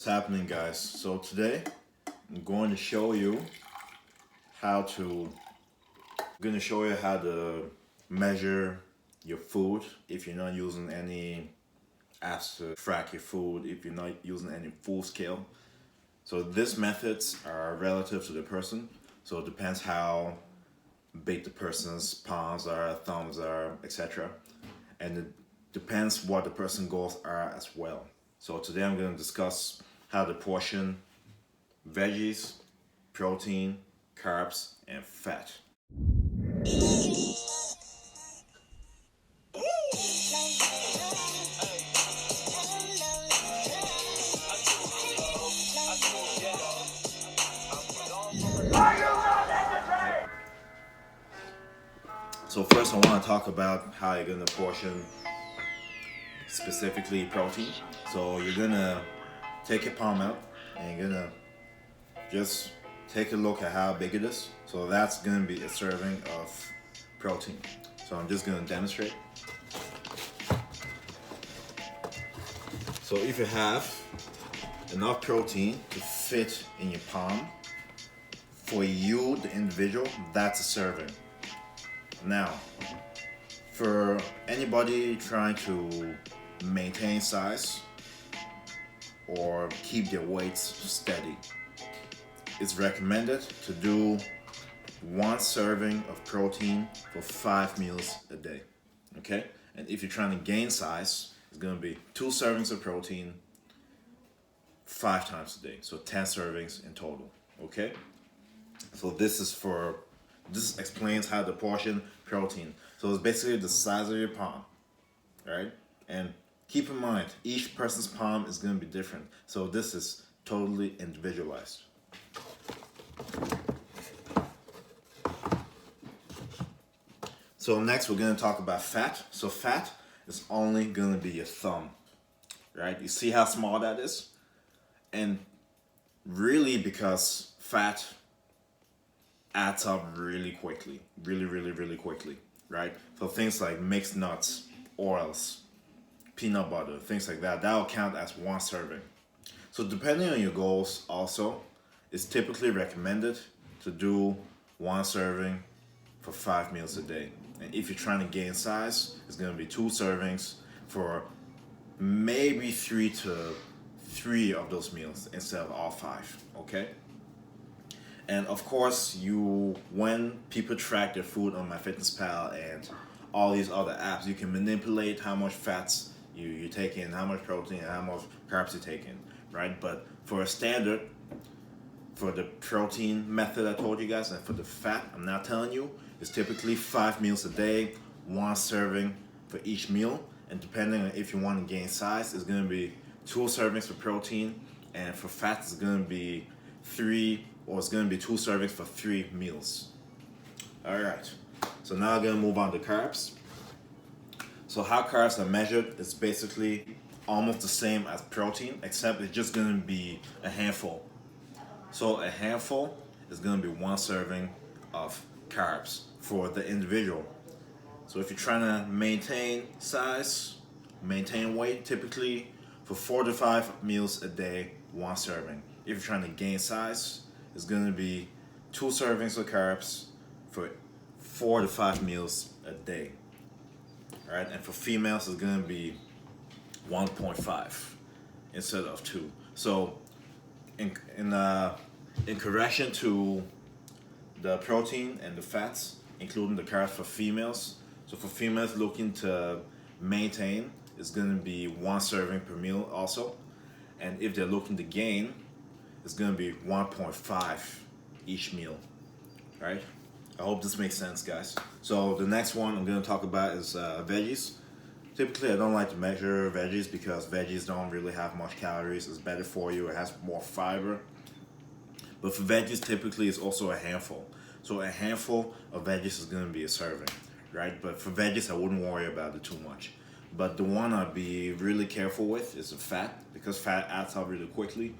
What's happening, guys? So today I'm going to show you how to measure your food if you're not using any apps to track your food, if you're not using any food scale. So these methods are relative to the person. So it depends how big the person's palms are, thumbs are, etc. And it depends what the person goals are as well. So today I'm going to discuss how to portion veggies, protein, carbs, and fat. So first I want to talk about how you're going to portion specifically protein. So you're going to take your palm out and you're going to just take a look at how big it is. So that's going to be a serving of protein. So I'm just going to demonstrate. So if you have enough protein to fit in your palm, for you, the individual, that's a serving. Now, for anybody trying to maintain size or keep their weights steady, it's recommended to do 1 serving of protein for 5 meals a day. Okay? And if you're trying to gain size, it's going to be 2 servings of protein 5 times a day. So 10 servings in total. Okay? So this explains how to portion protein. So it's basically the size of your palm, right? And keep in mind, each person's palm is going to be different. So this is totally individualized. So next we're going to talk about fat. So fat is only going to be your thumb, right? You see how small that is? And really, because fat adds up really quickly, really quickly, right? So things like mixed nuts, oils, peanut butter, things like that, that'll count as 1 serving. So depending on your goals also, it's typically recommended to do 1 serving for 5 meals a day. And if you're trying to gain size, it's going to be 2 servings for maybe 3 of those meals instead of all 5, okay? And of course, when people track their food on MyFitnessPal and all these other apps, you can manipulate how much fats you take in, how much protein, and how much carbs you take in, right? But for a standard, for the protein method I told you guys, and for the fat, I'm not telling you, it's typically 5 meals a day, 1 serving for each meal. And depending on if you want to gain size, it's going to be 2 servings for protein, and for fat, it's going to be 2 servings for 3 meals. All right. So now I'm going to move on to carbs. So how carbs are measured is basically almost the same as protein, except it's just going to be a handful. So a handful is going to be 1 serving of carbs for the individual. So if you're trying to maintain size, maintain weight, typically for 4 to 5 meals a day, 1 serving. If you're trying to gain size, it's going to be 2 servings of carbs for 4 to 5 meals a day. All right, and for females, it's going to be 1.5 instead of 2. So in correction to the protein and the fats, including the carbs for females. So for females looking to maintain, it's going to be 1 serving per meal also. And if they're looking to gain, it's going to be 1.5 each meal, right? I hope this makes sense, guys. So the next one I'm going to talk about is veggies. Typically, I don't like to measure veggies because veggies don't really have much calories. It's better for you. It has more fiber. But for veggies, typically, it's also a handful. So a handful of veggies is going to be a serving, right? But for veggies, I wouldn't worry about it too much. But the one I'd be really careful with is the fat, because fat adds up really quickly.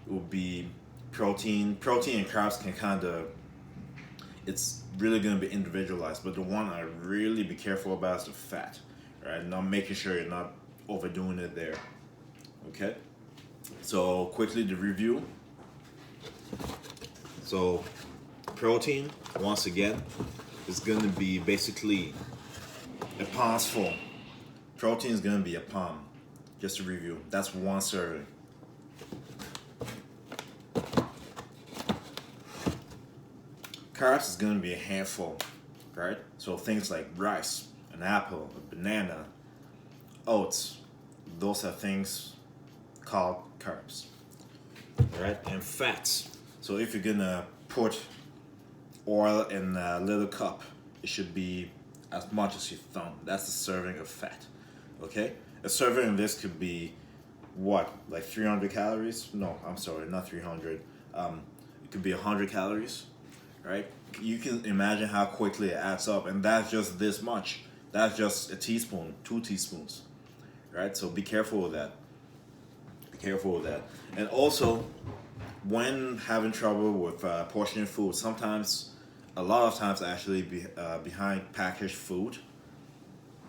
It would be protein. Protein and carbs can it's really going to be individualized. But the one I really be careful about is the fat, right? And I'm making sure you're not overdoing it there, okay? So quickly the review. So protein, once again, is going to be basically a palm's full. Protein is going to be a palm. Just to review, that's one serving. Carbs is going to be a handful, right? So things like rice, an apple, a banana, oats, those are things called carbs, right? And fats. So if you're gonna put oil in a little cup, it should be as much as your thumb. That's a serving of fat, okay? A serving of this could be what, like 300 calories? No, I'm sorry, not 300. It could be 100 calories, right? You can imagine how quickly it adds up, and that's just this much. That's just a teaspoon, 2 teaspoons, right? So be careful with that. Be careful with that. And also, when having trouble with portioning food, sometimes, a lot of times actually, behind packaged food,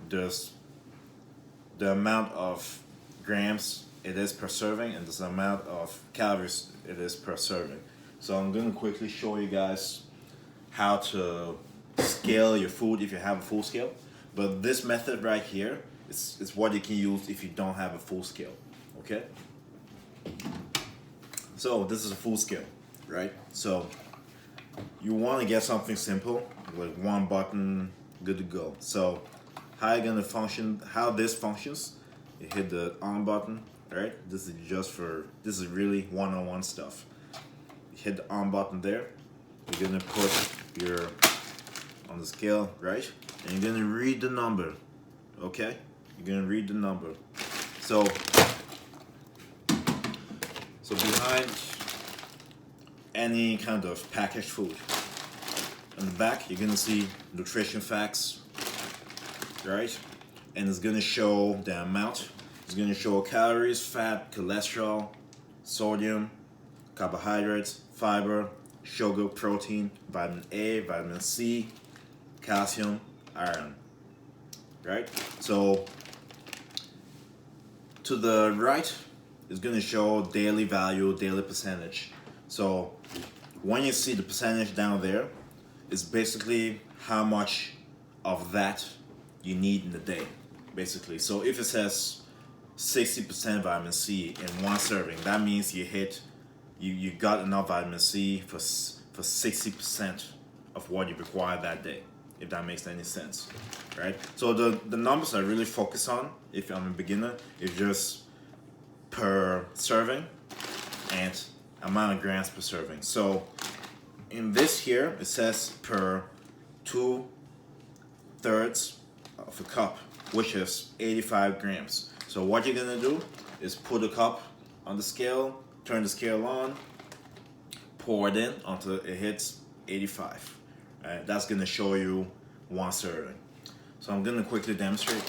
there's the amount of grams it is per serving and the amount of calories it is per serving. So I'm going to quickly show you guys how to scale your food if you have a full scale. But this method right here is what you can use if you don't have a full scale, okay? So this is a full scale, right? So you want to get something simple, like one button, good to go. So how you gonna function? How this functions? You hit the on button, right? This is really one-on-one stuff. You hit the on button there. You're gonna put your on the scale, right? And you're gonna read the number, okay? You're gonna read the number. So behind any kind of packaged food, on the back you're gonna see nutrition facts, right? And it's gonna show the amount. It's gonna show calories, fat, cholesterol, sodium, carbohydrates, fiber, sugar, protein, vitamin A, vitamin C, calcium, iron, right? So to the right is going to show daily value, daily percentage. So when you see the percentage down there, it's basically how much of that you need in the day, basically. So if it says 60% vitamin C in one serving, that means you got enough vitamin C for 60% of what you require that day, if that makes any sense, right? So the numbers I really focus on, if I'm a beginner, is just per serving and amount of grams per serving. So in this here, it says per 2/3 of a cup, which is 85 grams. So what you're gonna do is put a cup on the scale, turn the scale on, pour it in until it hits 85. Right? That's gonna show you one serving. So I'm gonna quickly demonstrate.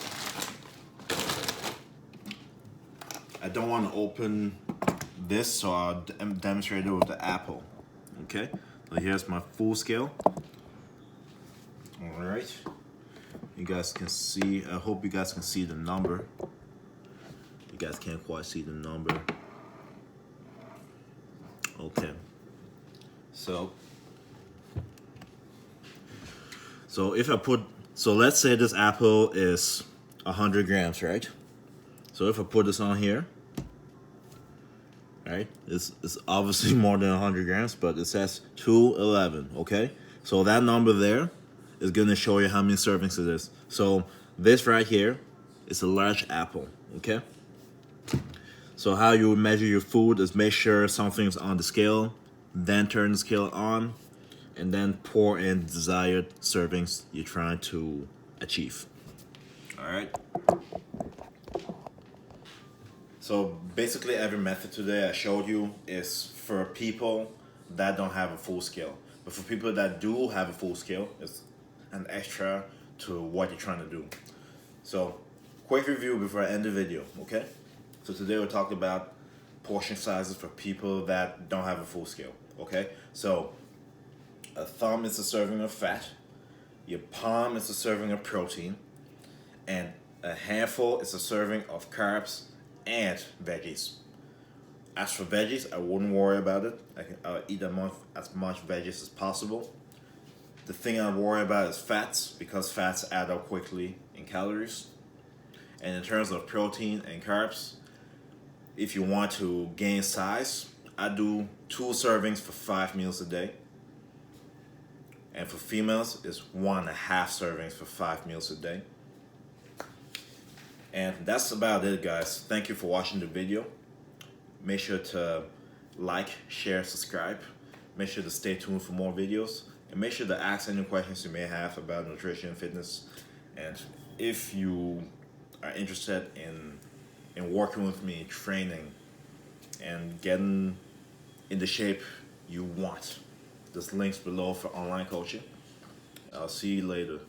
I don't want to open this, so I'll demonstrate it with the apple. Okay, so here's my full scale. All right, you guys can see. I hope you guys can see the number. You guys can't quite see the number. Okay, so if I put, so let's say this apple is 100 grams, right? So if I put this on here, right, it's obviously more than 100 grams, but it says 211, okay? So that number there is gonna show you how many servings it is. So this right here is a large apple, okay? So how you measure your food is make sure something's on the scale, then turn the scale on, and then pour in desired servings you're trying to achieve. All right. So basically every method today I showed you is for people that don't have a full scale. But for people that do have a full scale, it's an extra to what you're trying to do. So quick review before I end the video, okay? So today we're talking about portion sizes for people that don't have a full scale, okay? So a thumb is a serving of fat, your palm is a serving of protein, and a handful is a serving of carbs and veggies. As for veggies, I wouldn't worry about it. I'll eat as much veggies as possible. The thing I worry about is fats, because fats add up quickly in calories. And in terms of protein and carbs, if you want to gain size, I do 2 servings for 5 meals a day. And for females, it's 1.5 servings for 5 meals a day. And that's about it, guys. Thank you for watching the video. Make sure to like, share, subscribe. Make sure to stay tuned for more videos. And make sure to ask any questions you may have about nutrition and fitness. And if you are interested in working with me, training, and getting in the shape you want, there's links below for online coaching. I'll see you later.